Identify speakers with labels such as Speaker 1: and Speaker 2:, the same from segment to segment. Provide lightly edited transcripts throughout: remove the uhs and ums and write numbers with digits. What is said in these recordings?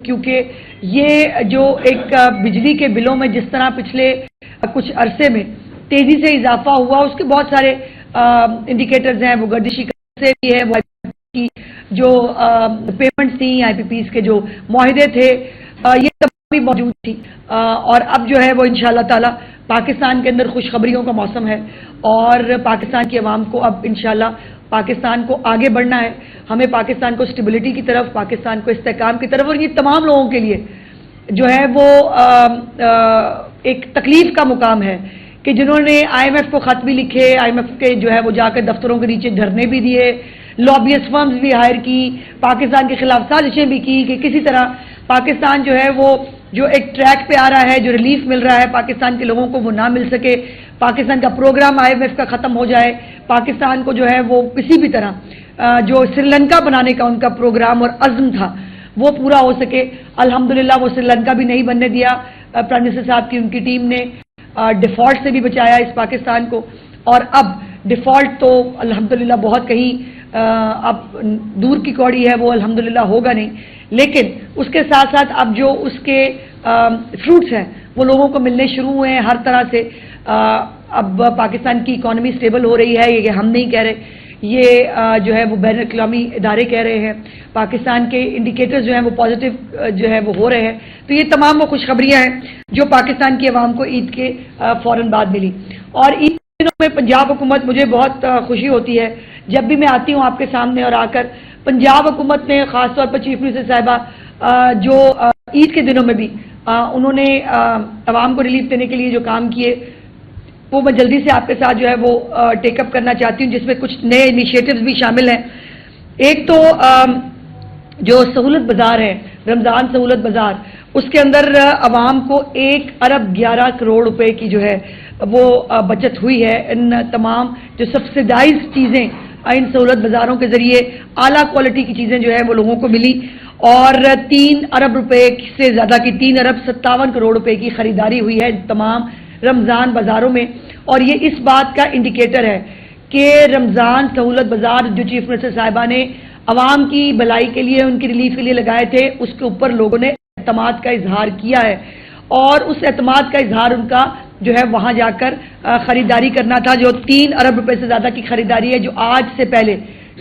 Speaker 1: کیونکہ یہ جو ایک بجلی کے بلوں میں جس طرح پچھلے کچھ عرصے میں تیزی سے اضافہ ہوا، اس کے بہت سارے انڈیکیٹرز ہیں، وہ گردشی سے بھی ہے، وہ کی جو پیمنٹس تھیں، آئی پی پیز کے جو معاہدے تھے، یہ سب بھی موجود تھی، اور اب جو ہے وہ انشاءاللہ تعالی پاکستان کے اندر خوشخبریوں کا موسم ہے، اور پاکستان کی عوام کو اب انشاءاللہ پاکستان کو آگے بڑھنا ہے، ہمیں پاکستان کو اسٹیبلٹی کی طرف، پاکستان کو استحکام کی طرف، اور یہ تمام لوگوں کے لیے جو ہے وہ ایک تکلیف کا مقام ہے کہ جنہوں نے آئی ایم ایف کو خط بھی لکھے، آئی ایم ایف کے جو ہے وہ جا کر دفتروں کے نیچے دھرنے بھی دیے، لابیس فرمز بھی ہائر کی، پاکستان کے خلاف سازشیں بھی کی کہ کسی طرح پاکستان جو ہے وہ جو ایک ٹریک پہ آ رہا ہے، جو ریلیف مل رہا ہے پاکستان کے لوگوں کو، وہ نہ مل سکے، پاکستان کا پروگرام آئی ایم ایف کا ختم ہو جائے، پاکستان کو جو ہے وہ کسی بھی طرح جو سری لنکا بنانے کا ان کا پروگرام اور عزم تھا وہ پورا ہو سکے۔ الحمدللہ وہ سری لنکا بھی نہیں بننے دیا، پرائم منسٹر صاحب کی ان کی ٹیم نے ڈیفالٹ سے بھی بچایا اس پاکستان کو، اور اب ڈیفالٹ تو الحمدللہ بہت کہیں اب دور کی کوڑی ہے، وہ الحمدللہ ہوگا نہیں، لیکن اس کے ساتھ ساتھ اب جو اس کے فروٹس ہیں وہ لوگوں کو ملنے شروع ہوئے ہیں ہر طرح سے۔ اب پاکستان کی اکانومی سٹیبل ہو رہی ہے، یہ ہم نہیں کہہ رہے، یہ جو ہے وہ بین الاقوامی ادارے کہہ رہے ہیں، پاکستان کے انڈیکیٹرز جو ہیں وہ پازیٹیو جو ہے وہ ہو رہے ہیں، تو یہ تمام وہ خوشخبریاں ہیں جو پاکستان کی عوام کو عید کے فوراً بعد ملی۔ اور عید کے دنوں میں پنجاب حکومت، مجھے بہت خوشی ہوتی ہے جب بھی میں آتی ہوں آپ کے سامنے اور آ کر، پنجاب حکومت نے خاص طور پر چیف منسٹر صاحبہ جو عید کے دنوں میں بھی انہوں نے عوام کو ریلیف دینے کے لیے جو کام کیے، وہ میں جلدی سے آپ کے ساتھ جو ہے وہ ٹیک اپ کرنا چاہتی ہوں، جس میں کچھ نئے انیشیٹوز بھی شامل ہیں۔ ایک تو جو سہولت بازار ہے، رمضان سہولت بازار، اس کے اندر عوام کو 1 ارب 11 کروڑ روپے کی جو ہے وہ بچت ہوئی ہے، ان تمام جو سبسیڈائز چیزیں ان سہولت بازاروں کے ذریعے اعلیٰ کوالٹی کی چیزیں جو ہے وہ لوگوں کو ملی، اور 3 ارب روپے سے زیادہ کی 3 ارب 57 کروڑ روپے کی خریداری ہوئی ہے تمام رمضان بازاروں میں، اور یہ اس بات کا انڈیکیٹر ہے کہ رمضان سہولت بازار جو چیف منسٹر صاحبہ نے عوام کی بھلائی کے لیے، ان کی ریلیف کے لیے لگائے تھے، اس کے اوپر لوگوں نے اعتماد کا اظہار کیا ہے، اور اس اعتماد کا اظہار ان کا جو ہے وہاں جا کر خریداری کرنا تھا، جو 3 ارب روپے سے زیادہ کی خریداری ہے، جو آج سے پہلے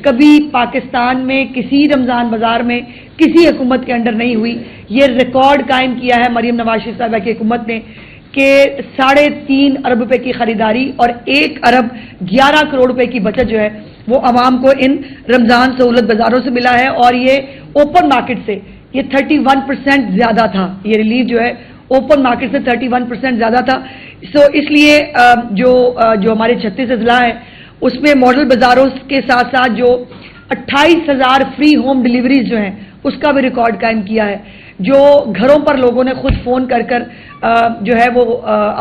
Speaker 1: کبھی پاکستان میں کسی رمضان بازار میں کسی حکومت کے انڈر نہیں ہوئی۔ یہ ریکارڈ قائم کیا ہے مریم نواز شریف صاحبہ کی حکومت نے کہ 3.5 ارب روپے کی خریداری اور 1 ارب 11 کروڑ روپے کی بچت جو ہے وہ عوام کو ان رمضان سہولت بازاروں سے ملا ہے، اور یہ اوپن مارکیٹ سے یہ 31% زیادہ تھا، یہ ریلیف جو ہے اوپن مارکیٹ سے 31% زیادہ تھا۔ اس لیے جو ہمارے 36 اضلاع ہیں اس میں ماڈل بازاروں کے ساتھ ساتھ جو 28,000 فری ہوم ڈیلیوریز جو ہیں اس کا بھی ریکارڈ قائم کیا ہے، جو گھروں پر لوگوں نے خود فون کر جو ہے وہ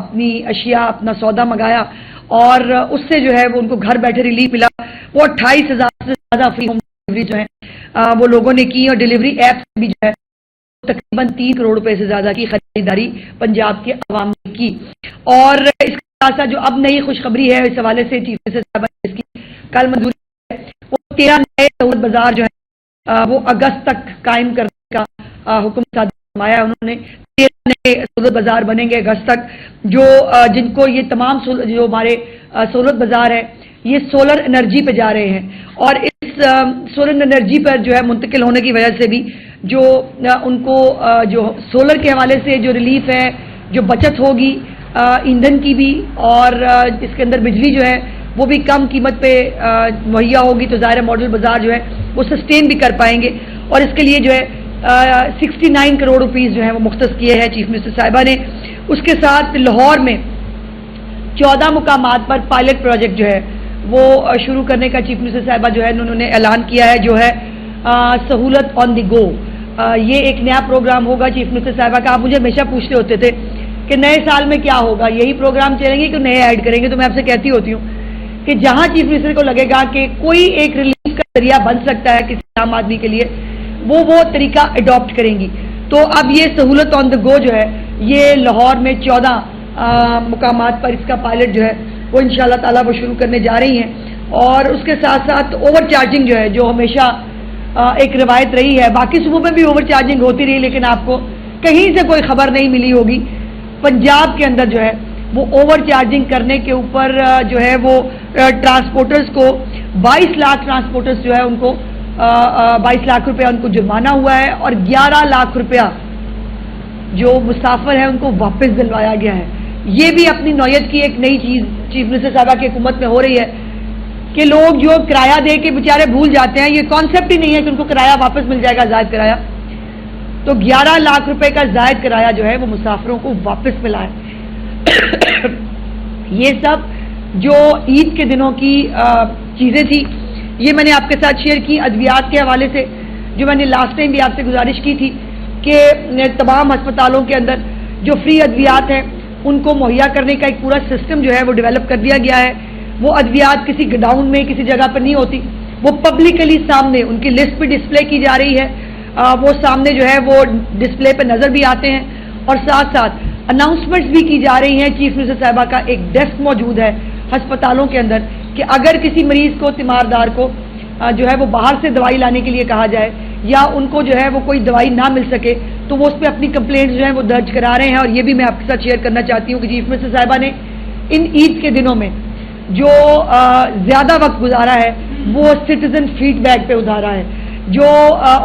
Speaker 1: اپنی اشیاء، اپنا سودا منگایا، اور اس سے جو ہے وہ ان کو گھر بیٹھے ریلیف ملا۔ وہ 28,000 سے زیادہ فری ہوم ڈیلیوری جو ہیں وہ لوگوں نے کی، اور ڈیلیوری ایپ سے بھی جو ہے تقریباً 3 کروڑ روپے سے زیادہ کی خریداری پنجاب کے عوام نے کی۔ اور اس کے ساتھ ساتھ جو اب نئی خوشخبری ہے اس حوالے سے چیف منسٹر صاحب نے اس کی کل منظوری ہے، وہ 13 نئے سہولت بازار جو ہے وہ اگست تک قائم کرنے کا حکم فرمایا انہوں نے۔ 13 نئے سہولت بازار بنیں گے اگست تک، جن کو یہ تمام جو ہمارے سہولت بازار ہے یہ سولر انرجی پہ جا رہے ہیں، اور اس سولر انرجی پر جو ہے منتقل ہونے کی وجہ سے بھی جو ان کو جو سولر کے حوالے سے جو ریلیف ہے، جو بچت ہوگی ایندھن کی بھی، اور اس کے اندر بجلی جو ہے وہ بھی کم قیمت پہ مہیا ہوگی، تو ظاہر ماڈل بازار جو ہے وہ سسٹین بھی کر پائیں گے، اور اس کے لیے جو ہے 69 کروڑ روپیز جو ہے وہ مختص کیے ہیں چیف منسٹر صاحبہ نے۔ اس کے ساتھ لاہور میں 14 مقامات پر پائلٹ پروجیکٹ جو ہے وہ شروع کرنے کا چیف منسٹر صاحبہ جو ہے انہوں نے اعلان کیا ہے، جو ہے سہولت آن دی گو۔ یہ ایک نیا پروگرام ہوگا چیف منسٹر صاحبہ کا۔ آپ مجھے ہمیشہ پوچھتے ہوتے تھے کہ نئے سال میں کیا ہوگا، یہی پروگرام چلیں گے کہ نئے ایڈ کریں گے، تو میں آپ سے کہتی ہوتی ہوں کہ جہاں چیف منسٹر کو لگے گا کہ کوئی ایک ریلیف کا ذریعہ بن سکتا ہے کسی عام آدمی کے لیے، وہ طریقہ اڈاپٹ کریں گی۔ تو اب یہ سہولت آن دا گو جو ہے یہ لاہور میں 14 مقامات پر اس کا پائلٹ جو ہے وہ انشاءاللہ تعالیٰ وہ شروع کرنے جا رہی ہیں، اور اس کے ساتھ ساتھ اوور چارجنگ جو ہے، جو ہمیشہ ایک روایت رہی ہے. باقی صوبوں میں بھی اوور چارجنگ ہوتی رہی, لیکن آپ کو کہیں سے کوئی خبر نہیں ملی ہوگی. پنجاب کے اندر جو ہے وہ اوور چارجنگ کرنے کے اوپر جو ہے وہ ٹرانسپورٹرز کو 22 لاکھ ٹرانسپورٹرز جو ہے ان کو 22 لاکھ روپیہ ان کو جرمانہ ہوا ہے, اور 11 لاکھ روپیہ جو مسافر ہیں ان کو واپس دلوایا گیا ہے. یہ بھی اپنی نوعیت کی ایک نئی چیز چیف منسٹر صاحبہ کی حکومت میں ہو رہی ہے کہ لوگ جو کرایہ دے کے بیچارے بھول جاتے ہیں, یہ کانسیپٹ ہی نہیں ہے کہ ان کو کرایہ واپس مل جائے گا, زائد کرایہ. تو 11 لاکھ روپے کا زائد کرایہ جو ہے وہ مسافروں کو واپس ملا ہے. یہ سب جو عید کے دنوں کی چیزیں تھی, یہ میں نے آپ کے ساتھ شیئر کی. ادویات کے حوالے سے جو میں نے لاسٹ ٹائم بھی آپ سے گزارش کی تھی کہ تمام ہسپتالوں کے اندر جو فری ادویات ہیں ان کو مہیا کرنے کا ایک پورا سسٹم جو ہے وہ ڈیولپ کر دیا گیا ہے. وہ ادویات کسی گڈاؤن میں کسی جگہ پر نہیں ہوتی, وہ پبلکلی سامنے ان کی لسٹ بھی ڈسپلے کی جا رہی ہے, وہ سامنے جو ہے وہ ڈسپلے پہ نظر بھی آتے ہیں, اور ساتھ ساتھ اناؤنسمنٹس بھی کی جا رہی ہیں. چیف منسٹر صاحبہ کا ایک ڈیسک موجود ہے ہسپتالوں کے اندر کہ اگر کسی مریض کو, تیماردار کو جو ہے وہ باہر سے دوائی لانے کے لیے کہا جائے یا ان کو جو ہے وہ کوئی دوائی نہ مل سکے تو وہ اس پہ اپنی کمپلینٹ جو ہیں وہ درج کرا رہے ہیں. اور یہ بھی میں آپ کے ساتھ شیئر کرنا چاہتی ہوں کہ چیف منسٹر صاحبہ نے ان عید کے دنوں میں جو زیادہ وقت گزارا ہے وہ سٹیزن فیڈ بیک پہ گزارا ہے. جو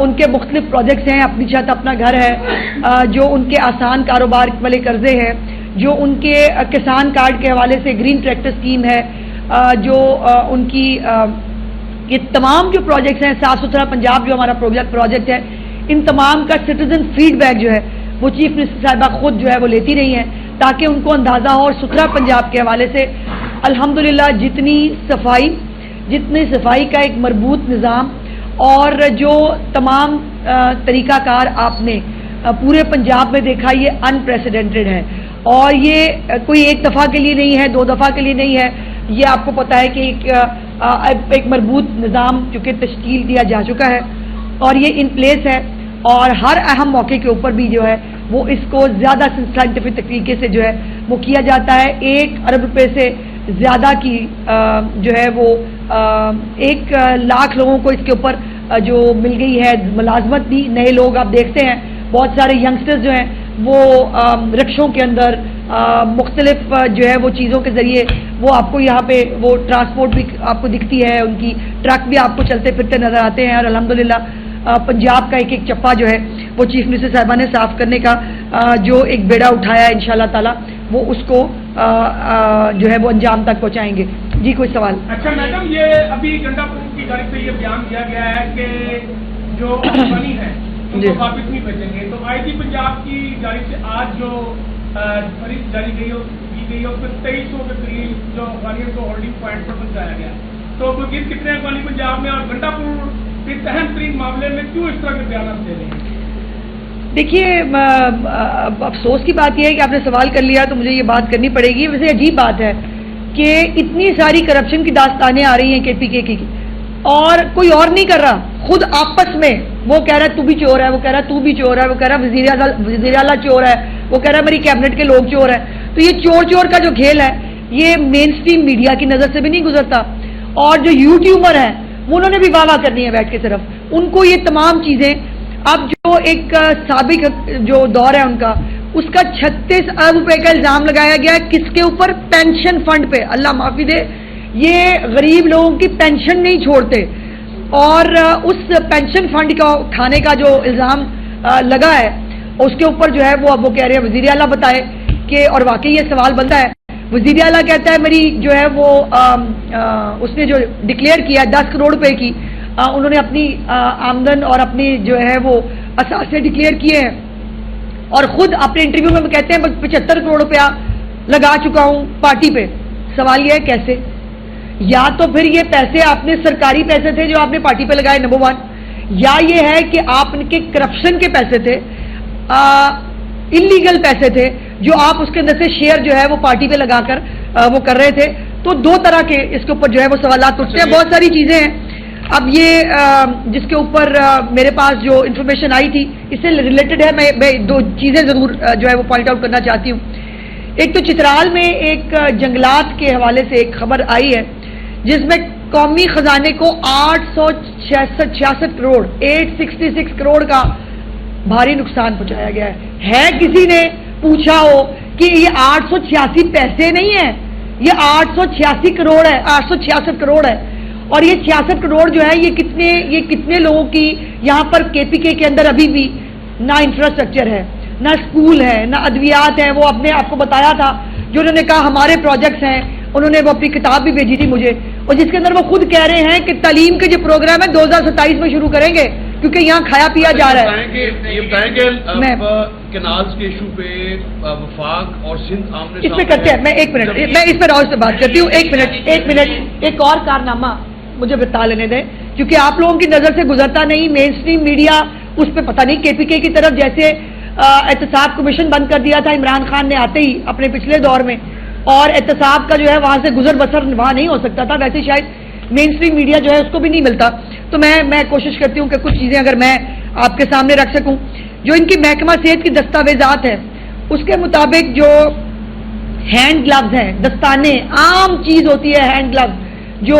Speaker 1: ان کے مختلف پروجیکٹس ہیں, اپنی چھت اپنا گھر ہے, جو ان کے آسان کاروبار والے قرضے ہیں, جو ان کے کسان کارڈ کے حوالے سے گرین ٹریکٹر اسکیم ہے, جو ان کی یہ تمام جو پروجیکٹس ہیں, صاف ستھرا پنجاب جو ہمارا پروجیکٹ ہے, ان تمام کا سٹیزن فیڈ بیک جو ہے وہ چیف منسٹر صاحبہ خود جو ہے وہ لیتی رہی ہیں تاکہ ان کو اندازہ ہو. اور ستھرا پنجاب کے حوالے سے الحمدللہ جتنی صفائی کا ایک مربوط نظام اور جو تمام طریقہ کار آپ نے پورے پنجاب میں دیکھا, یہ انپریسیڈنٹڈ ہے. اور یہ کوئی ایک دفعہ کے لیے نہیں ہے, 2 دفعہ کے لیے نہیں ہے. یہ آپ کو پتا ہے کہ ایک مربوط نظام چونکہ تشکیل دیا جا چکا ہے اور یہ ان پلیس ہے, اور ہر اہم موقع کے اوپر بھی جو ہے وہ اس کو زیادہ سائنٹیفک طریقے سے جو ہے وہ کیا جاتا ہے. 1 ارب روپے سے زیادہ کی جو ہے وہ 1 لاکھ لوگوں کو اس کے اوپر جو مل گئی ہے ملازمت بھی. نئے لوگ آپ دیکھتے ہیں, بہت سارے ینگسٹرز جو ہیں وہ رکشوں کے اندر مختلف جو ہے وہ چیزوں کے ذریعے وہ آپ کو یہاں پہ وہ ٹرانسپورٹ بھی آپ کو دکھتی ہے, ان کی ٹرک بھی آپ کو چلتے پھرتے نظر آتے ہیں. اور الحمدللہ پنجاب کا ایک چپا جو ہے وہ چیف منسٹر صاحبہ نے صاف کرنے کا جو ایک بیڑا اٹھایا ہے, انشاءاللہ تعالی وہ اس کو جو ہے وہ انجام تک پہنچائیں گے. جی کوئی سوال؟
Speaker 2: اچھا میڈم, یہ ابھی گنڈا پور کی جانب سے یہ بیان دیا گیا ہے کہ جو افغانی ہے ان کو واپس نہیں بھیجیں گے, تو آئی جی پنجاب کی جانب سے آج جو فہرست جاری کی گئی ہے اس میں 2300 کے قریب جو افغانیوں کو ہولڈنگ پوائنٹ پر پہنچایا گیا. تو مزید کتنے افغانی پنجاب میں, اور گنڈا پور اس اہم ترین معاملے میں کیوں اس طرح کے بیانات دے رہے ہیں؟
Speaker 1: دیکھیے افسوس کی بات یہ ہے کہ آپ نے سوال کر لیا تو مجھے یہ بات کرنی پڑے گی. ویسے عجیب بات ہے کہ اتنی ساری کرپشن کی داستانیں آ رہی ہیں کے پی کے کی, اور کوئی اور نہیں کر رہا, خود آپس میں وہ کہہ رہا ہے تو بھی چور ہے, وہ کہہ رہا ہے تو بھی چور ہے, وہ کہہ رہا ہے وزیر اعلیٰ چور ہے, وہ کہہ رہا ہے میری کیبنٹ کے لوگ چور ہیں. تو یہ چور کا جو کھیل ہے یہ مین سٹریم میڈیا کی نظر سے بھی نہیں گزرتا. اور جو یوٹیوبر ہیں انہوں نے بھی واہ واہ کرنی ہے بیٹھ کے, صرف ان کو یہ تمام چیزیں. اب جو ایک سابق جو دور ہے ان کا, اس کا 36 ارب روپے کا الزام لگایا گیا ہے کس کے اوپر؟ پینشن فنڈ پہ. اللہ معافی دے, یہ غریب لوگوں کی پینشن نہیں چھوڑتے, اور اس پینشن فنڈ کا کھانے کا جو الزام لگا ہے اس کے اوپر جو ہے وہ اب وہ کہہ رہے ہیں وزیر اعلیٰ بتائے کہ, اور واقعی یہ سوال بنتا ہے. وزیر اعلیٰ کہتا ہے میری جو ہے وہ اس نے جو ڈکلیئر کیا 10 کروڑ روپے کی, انہوں نے اپنی آمدن اور اپنی جو ہے وہ اثاثے ڈکلیئر کیے ہیں, اور خود اپنے انٹرویو میں کہتے ہیں 75 کروڑ روپیہ لگا چکا ہوں پارٹی پہ. سوال یہ ہے کیسے؟ یا تو پھر یہ پیسے آپ نے سرکاری پیسے تھے جو آپ نے پارٹی پہ لگائے, نمبر 1, یا یہ ہے کہ آپ کے کرپشن کے پیسے تھے, انلیگل پیسے تھے جو آپ اس کے اندر سے شیئر جو ہے وہ پارٹی پہ لگا کر وہ کر رہے تھے. تو 2 طرح کے اس کے اوپر جو ہے وہ سوالات اٹھتے ہیں. بہت ساری چیزیں ہیں. اب یہ جس کے اوپر میرے پاس جو انفارمیشن آئی تھی اس سے ریلیٹڈ ہے, میں 2 چیزیں ضرور جو ہے وہ پوائنٹ آؤٹ کرنا چاہتی ہوں. ایک تو چترال میں ایک جنگلات کے حوالے سے ایک خبر آئی ہے جس میں قومی خزانے کو 866 کروڑ 866 کروڑ کا بھاری نقصان پہنچایا گیا ہے کسی نے پوچھا ہو کہ یہ 886 پیسے نہیں ہیں، یہ 886 کروڑ ہے، 866 کروڑ ہے. اور یہ 66 کروڑ جو ہے یہ کتنے لوگوں کی یہاں پر KPK کے اندر ابھی بھی نہ انفراسٹرکچر ہے، نہ اسکول ہے، نہ ادویات ہیں. وہ اپنے آپ کو بتایا تھا جو انہوں نے کہا ہمارے پروجیکٹس ہیں، انہوں نے وہ اپنی کتاب بھی بھیجی تھی مجھے، اور جس کے اندر وہ خود کہہ رہے ہیں کہ تعلیم کے جو پروگرام ہے 2027 میں شروع کریں گے کیونکہ یہاں کھایا پیا جا رہا ہے.
Speaker 3: یہ بتائیں کہ کینالز کے ایشو پہ وفاق اور سندھ آمنے
Speaker 1: اس پہ کرتے ہیں. میں ایک منٹ میں اس پہ راؤ سے بات کرتی ہوں. ایک منٹ ایک اور کارنامہ مجھے بتا لینے دیں کیونکہ آپ لوگوں کی نظر سے گزرتا نہیں. مین اسٹریم میڈیا اس پہ پتہ نہیں KPK کی طرف جیسے احتساب کمیشن بند کر دیا تھا عمران خان نے آتے ہی اپنے پچھلے دور میں، اور احتساب کا جو ہے وہاں سے گزر بسر وہاں نہیں ہو سکتا تھا، ویسے شاید مین اسٹریم میڈیا جو ہے اس کو بھی نہیں ملتا. تو میں کوشش کرتی ہوں کہ کچھ چیزیں اگر میں آپ کے سامنے رکھ سکوں. جو ان کی محکمہ صحت کی دستاویزات ہیں اس کے مطابق جو ہینڈ گلوز ہیں، دستانے، عام چیز ہوتی ہے ہینڈ گلوز جو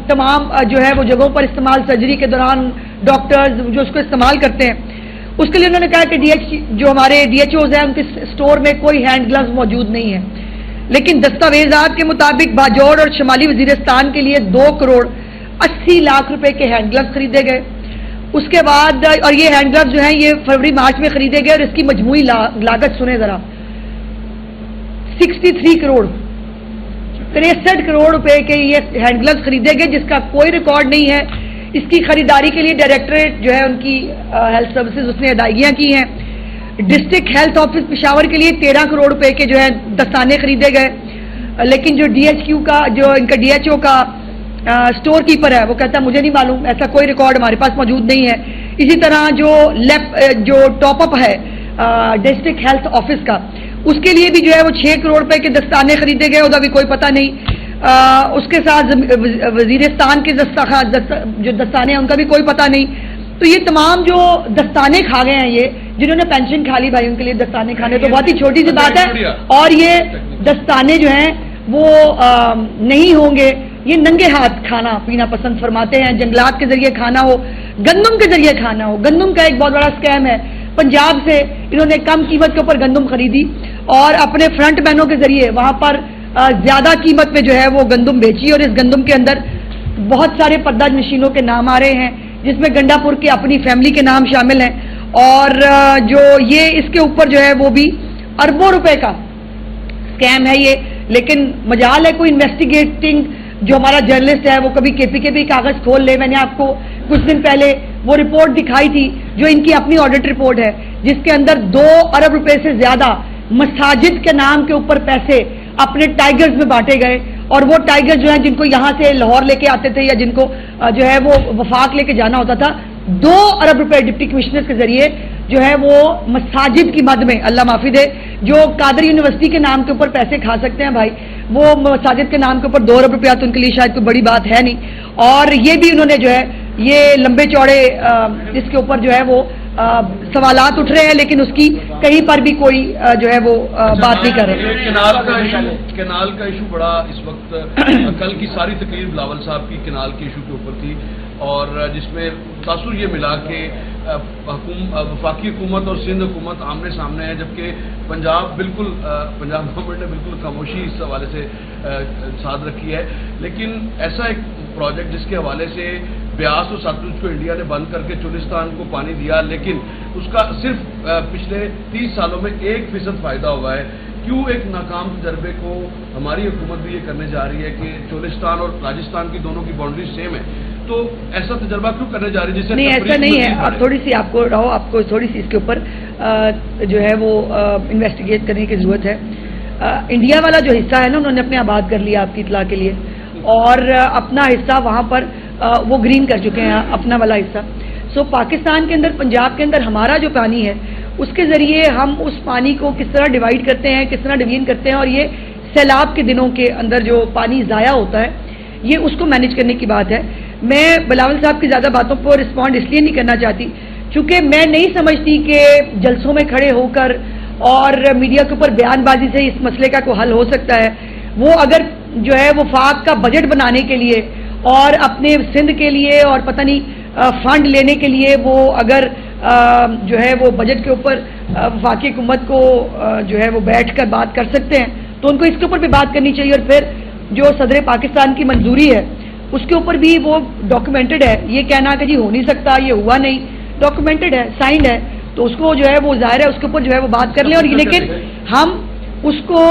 Speaker 1: تمام جو ہے وہ جگہوں پر استعمال سرجری کے دوران ڈاکٹرز جو اس کو استعمال کرتے ہیں، اس کے لیے انہوں نے کہا کہ جو ہمارے DHOs ہیں ان کے اسٹور میں کوئی ہینڈ گلوز موجود نہیں ہے. لیکن دستاویزات کے مطابق باجوڑ اور شمالی وزیرستان کے لیے 2 کروڑ 80 لاکھ روپے کے ہینڈ گلوز خریدے گئے. اس کے بعد اور یہ ہینڈ گلوز جو ہیں یہ فروری مارچ میں خریدے گئے اور اس کی مجموعی لاگت سنیں ذرا 63 کروڑ 63 کروڑ روپے کے یہ ہینڈ گلوز خریدے گئے جس کا کوئی ریکارڈ نہیں ہے. اس کی خریداری کے لیے ڈائریکٹریٹ جو ہے ان کی ہیلتھ سروسز اس نے ادائیگیاں کی ہیں. ڈسٹرکٹ ہیلتھ آفس پشاور کے لیے 13 کروڑ روپے کے جو ہے دستانے خریدے گئے. لیکن جو DHQ کا جو ان کا DHO کا اسٹور کیپر ہے وہ کہتا ہے مجھے نہیں معلوم، ایسا کوئی ریکارڈ ہمارے پاس موجود نہیں ہے. اسی طرح جو ٹاپ اپ ہے ڈسٹرکٹ ہیلتھ آفس کا اس کے لیے بھی جو ہے وہ 6 کروڑ روپے کے دستانے خریدے گئے، اس کا بھی کوئی پتہ نہیں. اس کے ساتھ وزیرستان کے جو دستانے ہیں ان کا بھی کوئی پتہ نہیں. تو یہ تمام جو دستانے کھا گئے ہیں یہ جنہوں نے پینشن کھا لی بھائی ان کے لیے دستانے کھانے تو بہت ہی چھوٹی سی بات ہے. اور یہ دستانے جو ہیں وہ نہیں ہوں گے، یہ ننگے ہاتھ کھانا پینا پسند فرماتے ہیں. جنگلات کے ذریعے کھانا ہو، گندم کے ذریعے کھانا ہو. گندم کا ایک بہت بڑا اسکیم ہے. پنجاب سے انہوں نے کم قیمت کے اوپر گندم خریدی اور اپنے فرنٹ مینوں کے ذریعے وہاں پر زیادہ قیمت پہ جو ہے وہ گندم بیچی اور اس گندم کے اندر بہت سارے پردہ نشینوں کے نام آ رہے ہیں جس میں گنڈا پور کی اپنی فیملی کے نام شامل ہیں. اور جو یہ اس کے اوپر جو ہے وہ بھی اربوں روپے کا اسکیم ہے یہ. لیکن مجال ہے کوئی انویسٹیگیٹنگ جو ہمارا جرنلسٹ ہے وہ کبھی KPK بھی کاغذ کھول لے. میں نے آپ کو کچھ دن پہلے وہ رپورٹ دکھائی تھی جو ان کی اپنی آڈٹ رپورٹ ہے جس کے اندر 2 ارب روپے سے زیادہ مساجد کے نام کے اوپر پیسے اپنے ٹائیگرز میں بانٹے گئے. اور وہ ٹائیگر جو ہیں جن کو یہاں سے لاہور لے کے آتے تھے یا جن کو جو ہے وہ وفاق لے کے جانا ہوتا تھا 2 ارب روپے ڈپٹی کمشنر کے ذریعے جو ہے وہ مساجد کی مد میں اللہ معافی دے جو قادری یونیورسٹی کے نام کے اوپر پیسے کھا سکتے ہیں بھائی وہ مساجد کے نام کے اوپر 2 ارب روپیہ تو ان کے لیے شاید کوئی بڑی بات ہے نہیں. اور یہ بھی انہوں نے جو ہے یہ لمبے چوڑے اس کے اوپر جو ہے وہ سوالات اٹھ رہے ہیں لیکن اس کی کہیں پر بھی کوئی جو ہے وہ بات نہیں کر رہے.
Speaker 3: کینال کا ایشو بڑا اس وقت کل کی ساری تقریر بلاول صاحب کی کینال کے ایشو کے اوپر تھی اور جس میں تاثر یہ ملا کہ وفاقی حکومت اور سندھ حکومت آمنے سامنے ہے جبکہ پنجاب گورنمنٹ نے بالکل خاموشی اس حوالے سے ساتھ رکھی ہے. لیکن ایسا ایک پروجیکٹ جس کے حوالے سے بیاس اور ساتلج کو انڈیا نے بند کر کے چولستان کو پانی دیا لیکن اس کا صرف پچھلے 30 سالوں میں 1% فائدہ ہوا ہے. کیوں ایک ناکام تجربے کو ہماری حکومت بھی یہ کرنے جا رہی ہے کہ چولستان اور راجستھان کی دونوں کی باؤنڈری سیم ہے تو ایسا تجربہ کیوں کرنے جا رہی ہے؟ جسے
Speaker 1: نہیں ایسا نہیں ہے. اب تھوڑی سی آپ کو تھوڑی سی اس کے اوپر جو ہے وہ انویسٹیگیٹ کرنے کی ضرورت ہے. انڈیا والا جو حصہ ہے نا انہوں نے اپنے آباد کر لیا آپ کی اطلاع کے لیے اور اپنا حصہ وہاں پر وہ گرین کر چکے ہیں اپنا والا حصہ. سو پاکستان کے اندر پنجاب کے اندر ہمارا جو پانی ہے اس کے ذریعے ہم اس پانی کو کس طرح ڈیوائڈ کرتے ہیں کس طرح ڈویژن کرتے ہیں اور یہ سیلاب کے دنوں کے اندر جو پانی ضائع ہوتا ہے یہ اس کو مینیج کرنے کی بات ہے. میں بلاول صاحب کی زیادہ باتوں پر رسپونڈ اس لیے نہیں کرنا چاہتی چونکہ میں نہیں سمجھتی کہ جلسوں میں کھڑے ہو کر اور میڈیا کے اوپر بیان بازی سے اس مسئلے کا کوئی حل ہو سکتا ہے. وہ اگر جو ہے وفاق کا بجٹ بنانے کے لیے اور اپنے سندھ کے لیے اور پتہ نہیں فنڈ لینے کے لیے وہ اگر جو ہے وہ بجٹ کے اوپر وفاقی حکومت کو جو ہے وہ بیٹھ کر بات کر سکتے ہیں تو ان کو اس کے اوپر بھی بات کرنی چاہیے. اور پھر جو صدر پاکستان کی منظوری ہے اس کے اوپر بھی وہ ڈاکومنٹڈ ہے. یہ کہنا کہ جی ہو نہیں سکتا, یہ ہوا نہیں, ڈاکومنٹڈ ہے, سائنڈ ہے, تو اس کو جو ہے وہ ظاہر ہے اس کے اوپر جو ہے وہ بات کر لیں. اور لیکن ہم اس کو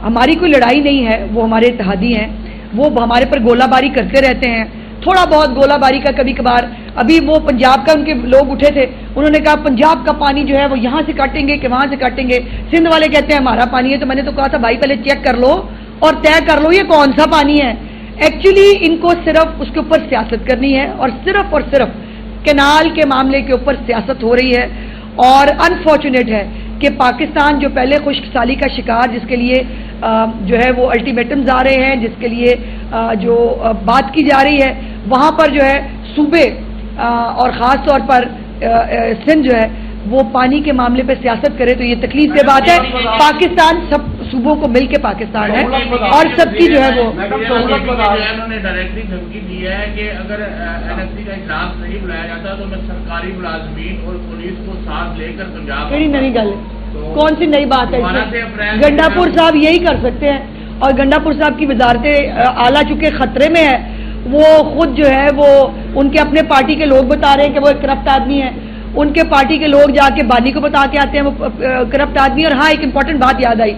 Speaker 1: ہماری کوئی لڑائی نہیں ہے, وہ ہمارے اتحادی ہیں, وہ ہمارے پر گولہ باری کرتے رہتے ہیں, تھوڑا بہت گولہ باری کا کبھی کبھار. ابھی وہ پنجاب کا ان کے لوگ اٹھے تھے, انہوں نے کہا پنجاب کا پانی جو ہے وہ یہاں سے کاٹیں گے کہ وہاں سے کاٹیں گے, سندھ والے کہتے ہیں ہمارا پانی ہے. تو میں نے تو کہا تھا بھائی پہلے چیک کر لو اور طے کر لو یہ کون سا پانی ہے. ایکچولی ان کو صرف اس کے اوپر سیاست کرنی ہے اور صرف کینال کے معاملے کے اوپر سیاست ہو رہی ہے. اور انفارچونیٹ ہے کہ پاکستان جو پہلے خشک سالی کا شکار, جس کے لیے جو ہے وہ الٹیمیٹمز آ رہے ہیں, جس کے لیے جو بات کی جا رہی ہے, وہاں پر جو ہے صوبے اور خاص طور پر سندھ جو ہے وہ پانی کے معاملے پہ سیاست کرے تو یہ تکلیف کی بات ہے. پاکستان سب صوبوں کو مل کے پاکستان ہے اور سب کی جو ہے وہ
Speaker 4: انہوں نے ڈائریکٹلی دھمکی دی ہے کہ اگر NSC کا اجلاس نہیں بلایا جاتا تو میں سرکاری ملازمین اور پولیس کو ساتھ لے کر پنجاب.
Speaker 1: کیڑی نئی گل ہے, کون سی نئی بات ہے؟ گنڈا پور صاحب یہی کر سکتے ہیں, اور گنڈا پور صاحب کی وزارت اعلیٰ چونکہ خطرے میں ہے, وہ خود جو ہے وہ ان کے اپنے پارٹی کے لوگ بتا رہے ہیں کہ وہ ایک کرپٹ آدمی ہے, ان کے پارٹی کے لوگ جا کے بانی کو بتا کے آتے ہیں وہ کرپٹ آدمی. اور ہاں ایک امپورٹنٹ بات یاد آئی,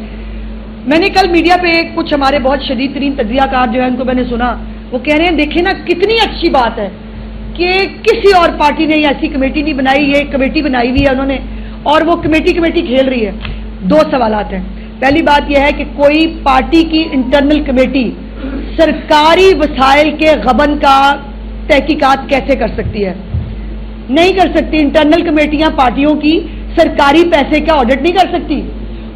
Speaker 1: میں نے کل میڈیا پہ کچھ ہمارے بہت شدید ترین تجزیہ کار جو ہے ان کو میں نے سنا, وہ کہہ رہے ہیں دیکھیں نا کتنی اچھی بات ہے کہ کسی اور پارٹی نے ایسی کمیٹی نہیں بنائی, یہ کمیٹی بنائی ہوئی ہے انہوں نے اور وہ کمیٹی کھیل رہی ہے. دو سوالات ہیں. پہلی بات یہ ہے کہ کوئی پارٹی کی انٹرنل کمیٹی سرکاری وسائل کے غبن کا تحقیقات کیسے کر سکتی ہے؟ نہیں کر سکتی. انٹرنل کمیٹیاں پارٹیوں کی سرکاری پیسے کا آڈٹ نہیں کر سکتی,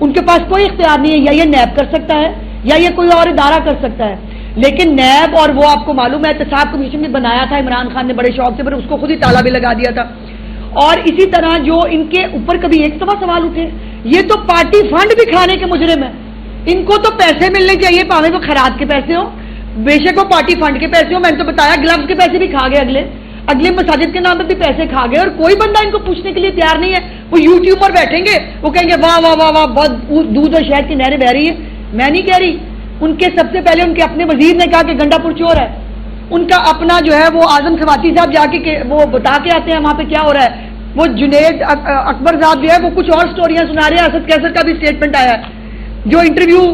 Speaker 1: ان کے پاس کوئی اختیار نہیں ہے. یا یہ نیب کر سکتا ہے یا یہ کوئی اور ادارہ کر سکتا ہے, لیکن نیب اور وہ آپ کو معلوم ہے احتساب کمیشن بھی بنایا تھا عمران خان نے بڑے شوق سے, پر اس کو خود ہی تالا بھی لگا دیا تھا. اور اسی طرح جو ان کے اوپر کبھی ایک دفعہ سوال اٹھے, یہ تو پارٹی فنڈ بھی کھانے کے مجرم ہیں, ان کو تو پیسے ملنے چاہیے پاوے وہ خیرات کے پیسے ہوں, بے شک وہ پارٹی فنڈ کے پیسے ہوں. میں نے تو بتایا گلوز کے پیسے بھی کھا گئے, اگلے مساجد کے نام پہ بھی پیسے کھا گئے, اور کوئی بندہ ان کو پوچھنے کے لیے تیار نہیں ہے. وہ یوٹیوب پر بیٹھیں گے, وہ کہیں گے واہ واہ واہ واہ بہت دودھ اور شہد کی نہریں بہ رہی ہیں. میں نہیں کہہ رہی, ان کے سب سے پہلے ان کے اپنے وزیر نے کہا کہ گنڈا پور چور ہے, ان کا اپنا جو ہے وہ اعظم سواتی صاحب جا کے وہ بتا کے آتے ہیں وہاں پہ کیا ہو رہا ہے. وہ جنید اکبر صاحب جو ہے وہ کچھ اور سٹوریاں سنا رہے ہیں. اسد کیسر کا بھی اسٹیٹمنٹ آیا ہے, جو انٹرویو